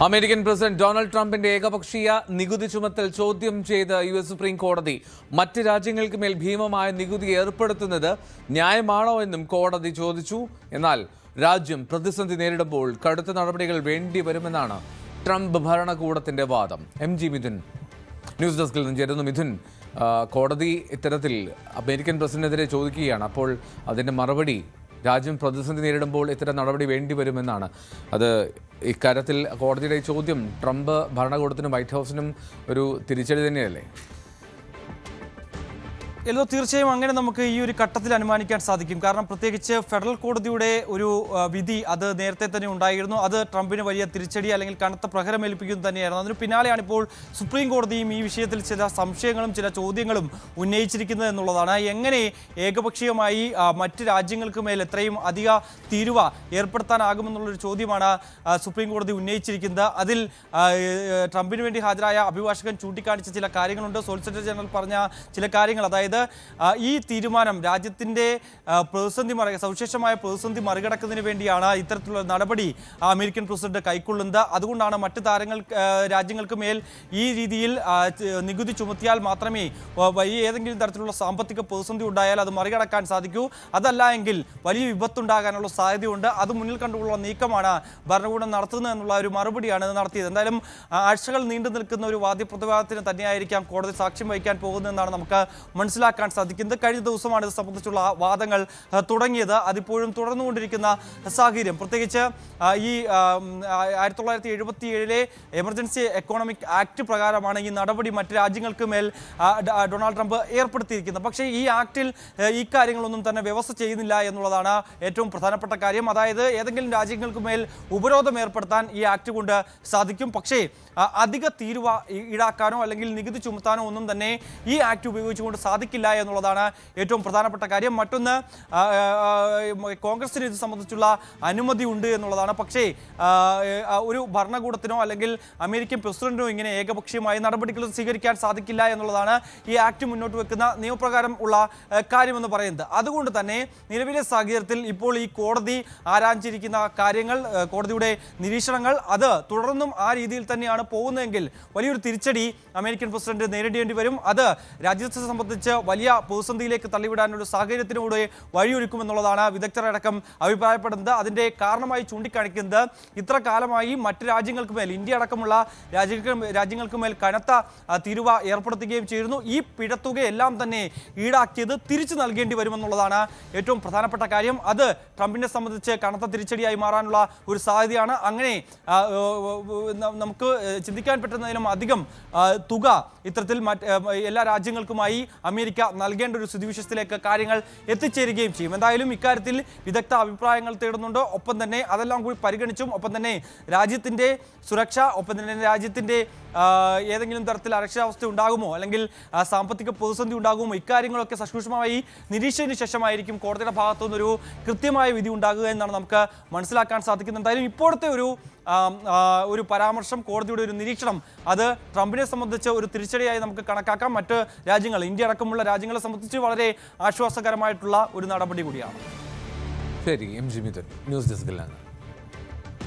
American president Donald ട്രംപിന്റെ ഏകപക്ഷീയ നികുതി ചുമത്തൽ ചോദ്യം ചെയ്ത് യുഎസ് സുപ്രീം കോടതി മറ്റ് രാജ്യങ്ങൾക്ക് മേൽ ഭീമമായ നികുതി ഏർപ്പെടുത്തുന്നത് ന്യായമാണോ എന്നും കോടതി ചോദിച്ചു. എന്നാൽ രാജ്യം പ്രതിസന്ധി നേരിടുമ്പോൾ കടുത്ത നടപടികൾ വേണ്ടിവരുമെന്നാണ് ട്രംപ് ഭരണകൂടത്തിന്റെ വാദം. MG മിഥുൻ ന്യൂസ് ഡെസ്കിൽ നിന്ന് ചേരുന്നു. മിഥുൻ, കോടതി ഇത്തരത്തിൽ അമേരിക്കൻ പ്രസിഡന്റിനെതിരെ ചോദിക്കുകയാണ്. അപ്പോൾ അതിന്റെ മറുപടി രാജ്യം പ്രതിസന്ധി നേരിടുമ്പോൾ ഇത്തരം നടപടി വേണ്ടിവരുമെന്നാണ്. അത് ഇക്കാര്യത്തിൽ കോടതിയുടെ ചോദ്യം ട്രംപ് ഭരണകൂടത്തിനും വൈറ്റ് ഹൗസിനും ഒരു തിരിച്ചടി തന്നെയല്ലേ? തീർച്ചയായും അങ്ങനെ നമുക്ക് ഈ ഒരു ഘട്ടത്തിൽ അനുമാനിക്കാൻ സാധിക്കും. കാരണം പ്രത്യേകിച്ച് ഫെഡറൽ കോടതിയുടെ ഒരു വിധി അത് നേരത്തെ തന്നെ ഉണ്ടായിരുന്നു. അത് ട്രംപിന് വലിയ തിരിച്ചടി അല്ലെങ്കിൽ കനത്ത പ്രഹരമേൽപ്പിക്കുന്നത് തന്നെയായിരുന്നു. അതിന് പിന്നാലെയാണ് ഇപ്പോൾ സുപ്രീം കോടതിയും ഈ വിഷയത്തിൽ ചില സംശയങ്ങളും ചില ചോദ്യങ്ങളും ഉന്നയിച്ചിരിക്കുന്നത് എന്നുള്ളതാണ്. എങ്ങനെ ഏകപക്ഷീയമായി മറ്റ് രാജ്യങ്ങൾക്ക് മേൽ എത്രയും അധിക തീരുവ ഏർപ്പെടുത്താനാകുമെന്നുള്ളൊരു ചോദ്യമാണ് സുപ്രീം കോടതി ഉന്നയിച്ചിരിക്കുന്നത്. അതിൽ ട്രംപിന് വേണ്ടി ഹാജരായ അഭിഭാഷകൻ ചൂണ്ടിക്കാണിച്ച ചില കാര്യങ്ങളുണ്ട്. സോളിസിറ്റർ ജനറൽ പറഞ്ഞ ചില കാര്യങ്ങൾ, അതായത് ഈ തീരുമാനം രാജ്യത്തിന്റെ സവിശേഷമായ പ്രതിസന്ധി മറികടക്കുന്നതിന് വേണ്ടിയാണ് ഇത്തരത്തിലുള്ള നടപടി അമേരിക്കൻ പ്രസിഡന്റ് കൈക്കൊള്ളുന്നത്. അതുകൊണ്ടാണ് മറ്റ് രാജ്യങ്ങൾക്ക് മേൽ ഈ രീതിയിൽ നികുതി ചുമത്തിയാൽ മാത്രമേ വലിയ ഏതെങ്കിലും തരത്തിലുള്ള സാമ്പത്തിക പ്രതിസന്ധി ഉണ്ടായാൽ അത് മറികടക്കാൻ സാധിക്കൂ. അതല്ല എങ്കിൽ വലിയ വിപത്തുണ്ടാകാനുള്ള സാധ്യതയുണ്ട്. അത് മുന്നിൽ കണ്ടുള്ള നീക്കമാണ് ഭരണകൂടം നടത്തുന്നത് എന്നുള്ള ഒരു മറുപടിയാണ് ഇത് നടത്തിയത്. എന്തായാലും ആഴ്ചകൾ നീണ്ടു നിൽക്കുന്ന ഒരു വാദ്യപ്രതിവാദത്തിന് തന്നെയായിരിക്കാം കോടതി സാക്ഷ്യം വഹിക്കാൻ പോകുന്നതെന്നാണ് നമുക്ക് മനസ്സിലാക്കാൻ സാധിക്കുന്നത്. കഴിഞ്ഞ ദിവസമാണ് ഇത് സംബന്ധിച്ചുള്ള വാദങ്ങൾ തുടങ്ങിയത്. അതിപ്പോഴും തുടർന്നുകൊണ്ടിരിക്കുന്ന സാഹചര്യം. പ്രത്യേകിച്ച് ഈ 1977 എമർജൻസി എക്കോണമിക് ആക്ട് പ്രകാരമാണ് ഈ നടപടി മറ്റ് രാജ്യങ്ങൾക്ക് മേൽ ഡൊണാൾഡ് ട്രംപ് ഏർപ്പെടുത്തിയിരിക്കുന്നത്. പക്ഷേ ഈ ആക്ടിൽ ഈ കാര്യങ്ങളൊന്നും തന്നെ വ്യവസ്ഥ ചെയ്യുന്നില്ല എന്നുള്ളതാണ് ഏറ്റവും പ്രധാനപ്പെട്ട കാര്യം. അതായത് ഏതെങ്കിലും രാജ്യങ്ങൾക്ക് മേൽ ഉപരോധം ഏർപ്പെടുത്താൻ ഈ ആക്ട് കൊണ്ട് സാധിക്കും. പക്ഷേ അധിക തീരുവ ഈടാക്കാനോ അല്ലെങ്കിൽ നികുതി ചുമത്താനോ ഒന്നും തന്നെ ഈ ആക്ട് ഉപയോഗിച്ചുകൊണ്ട് സാധിക്കില്ല എന്നുള്ളതാണ് ഏറ്റവും പ്രധാനപ്പെട്ട കാര്യം. മറ്റൊന്ന്, കോൺഗ്രസിന് ഇത് സംബന്ധിച്ചുള്ള അനുമതി ഉണ്ട് എന്നുള്ളതാണ്. പക്ഷേ ഒരു ഭരണകൂടത്തിനോ അല്ലെങ്കിൽ അമേരിക്കൻ പ്രസിഡന്റിനോ ഇങ്ങനെ ഏകപക്ഷീയമായ നടപടികൾ സ്വീകരിക്കാൻ സാധിക്കില്ല എന്നുള്ളതാണ് ഈ ആക്ട് മുന്നോട്ട് വെക്കുന്ന നിയമപ്രകാരം ഉള്ള കാര്യമെന്ന് പറയുന്നത്. അതുകൊണ്ട് തന്നെ നിലവിലെ സാഹചര്യത്തിൽ ഇപ്പോൾ ഈ കോടതി ആരാഞ്ഞിരിക്കുന്ന കാര്യങ്ങൾ, കോടതിയുടെ നിരീക്ഷണങ്ങൾ അത് തുടർന്നും ആ രീതിയിൽ തന്നെയാണ് പോകുന്നതെങ്കിൽ വലിയൊരു തിരിച്ചടി അമേരിക്കൻ പ്രസിഡന്റ് നേരിടേണ്ടി വരും. അത് രാജ്യത്തെ സംബന്ധിച്ച് വലിയ പ്രതിസന്ധിയിലേക്ക് തള്ളിവിടാനൊരു സാഹചര്യത്തിലൂടെ വഴിയൊരുക്കുമെന്നുള്ളതാണ് വിദഗ്ധരടക്കം അഭിപ്രായപ്പെടുന്നത്. അതിൻ്റെ കാരണമായി ചൂണ്ടിക്കാണിക്കുന്നത് ഇത്ര കാലമായി മറ്റ് രാജ്യങ്ങൾക്ക് മേൽ, ഇന്ത്യ അടക്കമുള്ള രാജ്യങ്ങൾക്ക് മേൽ കനത്ത തീരുവ ഏർപ്പെടുത്തുകയും ചെയ്തിരുന്നു. ഈ പിഴത്തുകയെല്ലാം തന്നെ ഈടാക്കിയത് തിരിച്ചു നൽകേണ്ടി വരുമെന്നുള്ളതാണ് ഏറ്റവും പ്രധാനപ്പെട്ട കാര്യം. അത് ട്രംപിനെ സംബന്ധിച്ച് കനത്ത തിരിച്ചടിയായി മാറാനുള്ള ഒരു സാധ്യതയാണ്. അങ്ങനെ നമുക്ക് ചിന്തിക്കാൻ പറ്റുന്നതിലും അധികം തുക ഇത്തരത്തിൽ എല്ലാ രാജ്യങ്ങൾക്കുമായി അമേരിക്ക നൽകേണ്ട ഒരു സ്ഥിതിവിശേഷത്തിലേക്ക് കാര്യങ്ങൾ എത്തിച്ചേരുകയും ചെയ്യും. എന്തായാലും ഇക്കാര്യത്തിൽ വിദഗ്ധ അഭിപ്രായങ്ങൾ തേടുന്നുണ്ട്. ഒപ്പം തന്നെ അതെല്ലാം കൂടി പരിഗണിച്ചും ഒപ്പം തന്നെ രാജ്യത്തിൻ്റെ സുരക്ഷ, ഒപ്പം തന്നെ രാജ്യത്തിൻ്റെ ഏതെങ്കിലും തരത്തിൽ അരക്ഷിതാവസ്ഥ ഉണ്ടാകുമോ അല്ലെങ്കിൽ സാമ്പത്തിക പ്രതിസന്ധി ഉണ്ടാകുമോ, ഇക്കാര്യങ്ങളൊക്കെ സസൂക്ഷ്മമായി നിരീക്ഷണത്തിന് ശേഷമായിരിക്കും കോടതിയുടെ ഭാഗത്തു നിന്നൊരു കൃത്യമായ വിധി ഉണ്ടാകുക എന്നാണ് നമുക്ക് മനസ്സിലാക്കാൻ സാധിക്കുന്നത്. എന്തായാലും ഇപ്പോഴത്തെ ഒരു പരാമർശം, കോടതിയുടെ ഒരു നിരീക്ഷണം, അത് ട്രംപിനെ സംബന്ധിച്ച് ഒരു തിരിച്ചടിയായി നമുക്ക് കണക്കാക്കാം. മറ്റ് രാജ്യങ്ങൾ, ഇന്ത്യ അടക്കമുള്ള രാജ്യങ്ങളെ സംബന്ധിച്ച് വളരെ ആശ്വാസകരമായിട്ടുള്ള ഒരു നടപടി കൂടിയാണ്. ശരി, MG മിഥുൻ ന്യൂസ് ഡെസ്കിലാണ്.